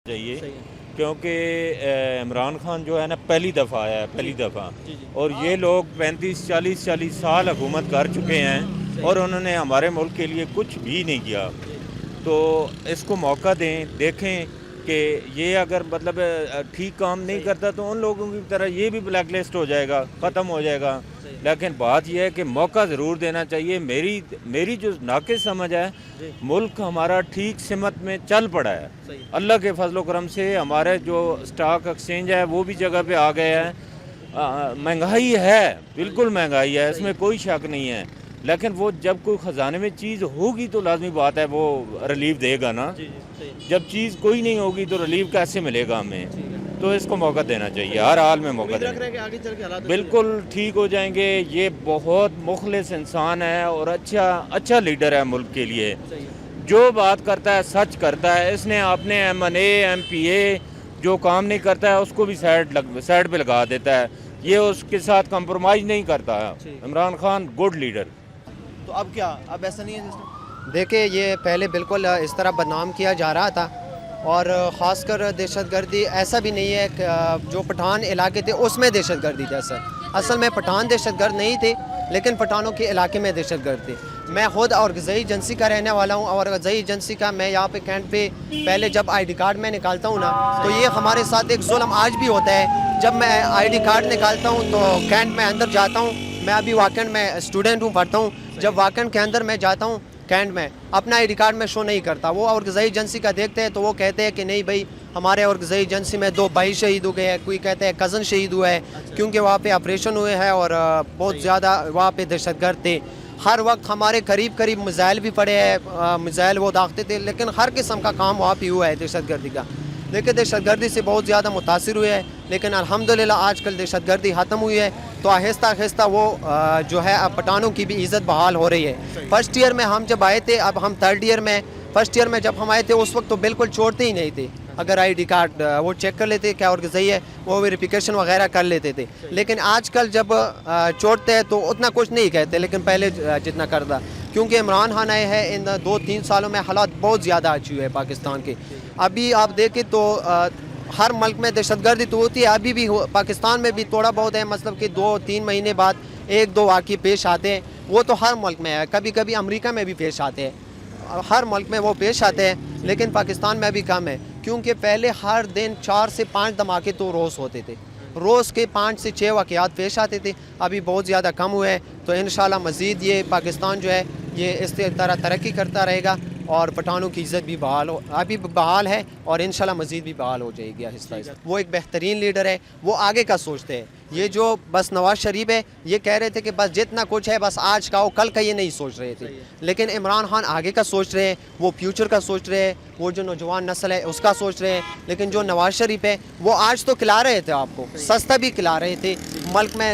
چاہیے کیونکہ عمران خان جو ہے نا پہلی دفعہ آیا ہے، پہلی دفعہ، اور یہ لوگ 35 40 سال حکومت کر چکے ہیں اور انہوں نے ہمارے ملک کے لیے کچھ بھی نہیں کیا. تو اس کو موقع دیں، دیکھیں کہ یہ اگر مطلب ٹھیک کام نہیں کرتا تو ان لوگوں کی طرح یہ بھی بلیک لسٹ ہو جائے گا، ختم ہو جائے گا. لیکن بات یہ ہے کہ موقع ضرور دینا چاہیے. میری جو ناقص سمجھ ہے، ملک ہمارا ٹھیک سمت میں چل پڑا ہے. اللہ کے فضل و کرم سے ہمارے جو اسٹاک ایکسچینج ہے وہ بھی جگہ پہ آ گئے ہیں. مہنگائی ہے، بالکل مہنگائی ہے، اس میں کوئی شک نہیں ہے، لیکن وہ جب کوئی خزانے میں چیز ہوگی تو لازمی بات ہے وہ ریلیف دے گا نا. جب چیز کوئی نہیں ہوگی تو ریلیف کیسے ملے گا ہمیں؟ تو اس کو موقع دینا چاہیے، ہر حال میں موقع دینا چاہیے. بالکل ٹھیک ہو جائیں گے. یہ بہت مخلص انسان ہے اور اچھا لیڈر ہے ملک کے لیے. جو بات کرتا ہے سچ کرتا ہے. اس نے اپنے MNA MPA جو کام نہیں کرتا ہے اس کو بھی سائڈ پہ لگا دیتا ہے. یہ اس کے ساتھ کمپرومائز نہیں کرتا ہے. Imran Khan good leader. تو اب کیا، اب ایسا نہیں ہے سسٹم؟ دیکھیں یہ پہلے بالکل اس طرح بدنام کیا جا رہا تھا، اور خاص کر دہشت گردی ایسا بھی نہیں ہے کہ جو پٹھان علاقے تھے اس میں دہشت گردی تھا. اصل میں پٹھان دہشت گرد نہیں تھے، لیکن پٹھانوں کے علاقے میں دہشت گرد تھے. میں خود اور غذائی ایجنسی کا رہنے والا ہوں، اور غذائی ایجنسی کا میں یہاں پہ کینٹ پہ پہلے جب ID کارڈ میں نکالتا ہوں نا تو یہ ہمارے ساتھ ایک ظلم آج بھی ہوتا ہے. جب میں ID کارڈ نکالتا ہوں تو کینٹ میں اندر جاتا ہوں. میں ابھی واکنڈ میں اسٹوڈنٹ ہوں، پڑھتا ہوں. جب واکنڈ کے اندر میں جاتا ہوں کینٹ میں، اپنا ID کارڈ میں شو نہیں کرتا. وہ اور غذائی ایجنسی کا دیکھتے ہیں تو وہ کہتے ہیں کہ نہیں بھائی ہمارے اور غذائی ایجنسی میں 2 بھائی شہید ہو گئے ہیں. کوئی کہتے ہیں کزن شہید ہوا ہے، کیونکہ وہاں پہ آپریشن ہوئے ہیں اور بہت زیادہ وہاں پہ دہشت گرد تھے. ہر وقت ہمارے قریب میزائل بھی پڑے ہیں، میزائل وہ داغتے تھے، لیکن ہر قسم کا کام وہاں پہ ہوا ہے دہشت گردی کا. لیکن دہشت گردی سے بہت زیادہ متاثر ہوئے ہیں، لیکن الحمدللہ آج کل دہشت گردی ختم ہوئی ہے. تو آہستہ آہستہ وہ جو ہے اب پٹھانوں کی بھی عزت بحال ہو رہی ہے. فرسٹ ایئر میں ہم جب آئے تھے، اب ہم تھرڈ ایئر میں، فرسٹ ایئر میں جب ہم آئے تھے اس وقت تو بالکل چھوڑتے ہی نہیں تھے. اگر ID کارڈ وہ چیک کر لیتے کیا اور غذائی ہے وہ ویریفیکیشن وغیرہ کر لیتے تھے. لیکن آج کل جب چھوڑتے ہیں تو اتنا کچھ نہیں کہتے، لیکن پہلے جتنا کرتا. کیونکہ عمران خان آئے ہیں، ان 2-3 سالوں میں حالات بہت زیادہ اچھے ہوئے ہیں پاکستان کے. ابھی آپ دیکھیں تو ہر ملک میں دہشت گردی تو ہوتی ہے، ابھی بھی پاکستان میں بھی تھوڑا بہت ہے. مطلب کہ 2-3 مہینے بعد 1-2 واقعے پیش آتے ہیں. وہ تو ہر ملک میں ہے، کبھی کبھی امریکہ میں بھی پیش آتے ہیں، ہر ملک میں وہ پیش آتے ہیں. لیکن پاکستان میں ابھی کم ہے، کیونکہ پہلے ہر دن 4 سے 5 دھماکے تو روز ہوتے تھے، روز کے 5 سے 6 واقعات پیش آتے تھے. ابھی بہت زیادہ کم ہوئے ہیں. تو انشاءاللہ مزید یہ پاکستان جو ہے یہ اس طرح ترقی کرتا رہے گا، اور پٹھانوں کی عزت بھی ابھی بحال ہے، اور انشاءاللہ مزید بھی بحال ہو جائے گی آہستہ آہستہ. وہ ایک بہترین لیڈر ہے، وہ آگے کا سوچتے ہیں. یہ جو بس نواز شریف ہے یہ کہہ رہے تھے کہ بس جتنا کچھ ہے بس آج کا ہو، کل کا یہ نہیں سوچ رہے تھے. لیکن عمران خان آگے کا سوچ رہے ہیں، وہ فیوچر کا سوچ رہے ہیں، وہ جو نوجوان نسل ہے اس کا سوچ رہے ہیں. لیکن جو نواز شریف ہے وہ آج تو کھلا رہے تھے، آپ کو سستا بھی کھلا رہے تھے، ملک میں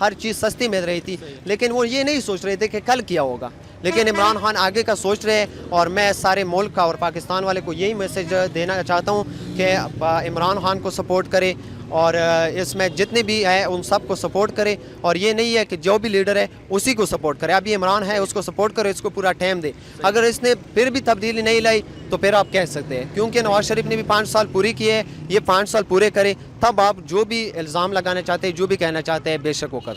ہر چیز سستی مل رہی تھی، لیکن وہ یہ نہیں سوچ رہے تھے کہ کل کیا ہوگا. لیکن عمران خان آگے کا سوچ رہے ہیں، اور میں سارے ملک کا اور پاکستان والے کو یہی میسج دینا چاہتا ہوں کہ عمران خان کو سپورٹ کرے، اور اس میں جتنے بھی ہیں ان سب کو سپورٹ کرے. اور یہ نہیں ہے کہ جو بھی لیڈر ہے اسی کو سپورٹ کرے. ابھی عمران ہے اس کو سپورٹ کرے، اس کو پورا ٹائم دے. اگر اس نے پھر بھی تبدیلی نہیں لائی تو پھر آپ کہہ سکتے ہیں، کیونکہ نواز شریف نے بھی 5 سال پوری کیے ہیں، یہ 5 سال پورے کرے، تب آپ جو بھی الزام لگانا چاہتے ہیں، جو بھی کہنا چاہتے ہیں، بے شک وہ کر